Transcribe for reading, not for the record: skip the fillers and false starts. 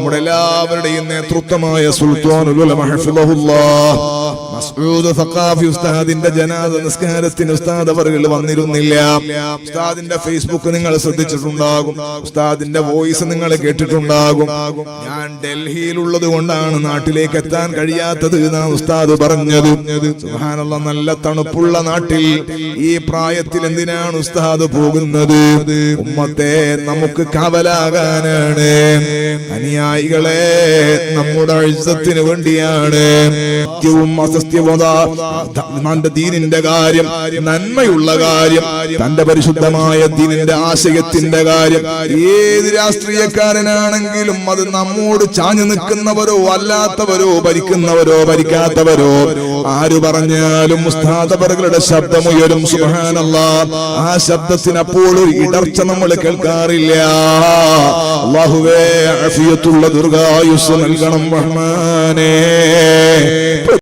നമ്മുടെ എല്ലാവരുടെയും നേതൃത്വമായ സുൽത്താനുൽ ഉലമ ഹഫിളഹുല്ലാഹ് മസ്ഊദ് സഖാഫി ഉസ്താദിന്റെ ജനാസ നിസ്കാരത്തിന് ഉസ്താദ് അവറുകൾ വന്നിരുന്നില്ല. ഉസ്താദിന്റെ ഫേസ്ബുക്ക് നിങ്ങൾ ശ്രദ്ധിച്ചിട്ടുണ്ടാകും, ഉസ്താദിന്റെ വോയിസ് നിങ്ങൾ കേട്ടിട്ടുണ്ടാകും. ഞാൻ ഡൽഹിയിലുള്ളത് കൊണ്ടാണ് നാട്ടിലേക്ക് എത്താൻ കഴിയാത്തത് എന്നാണ് ഉസ്താദ് പറഞ്ഞത്. സുബ്ഹാനല്ലാഹ്, നല്ല തണുപ്പുള്ള നാട്ടിൽ ഈ പ്രായത്തിൽ എന്തിനാണ് ഉസ്താദ് പോകുന്നത്? ഉമ്മത്തെ നമുക്ക് കാവലാകാനാണ്, അനുയായികളെ നമ്മുടെ ഇസ്സത്തിന് വേണ്ടിയാണ്. തന്റെ ദീനിന്റെ കാര്യം, നന്മയുള്ള കാര്യം, തന്റെ പരിശുദ്ധമായ ദീനിന്റെ ആശയത്തിന്റെ കാര്യം, ഏത് രാഷ്ട്രീയക്കാരനാണെങ്കിലും അത് നമ്മോട് ചാഞ്ഞു നിൽക്കുന്നവരോ അല്ലാത്തവരോ ഭരിക്കുന്നവരോ ഭരിക്കാത്തവരോ ആര് പറഞ്ഞാലും ഉസ്താദ് അവരുടെ ശബ്ദമുയരും. സുബ്ഹാനല്ലാഹ്, ആ ശബ്ദത്തിന് അപ്പോൾ ഒരു ഇടർച്ച നമ്മൾ കേൾക്കാറില്ല. അല്ലാഹുവേ ആഫിയത്തുള്ള ദീർഘായുസ്സ് നൽകണം റഹ്മാനേ.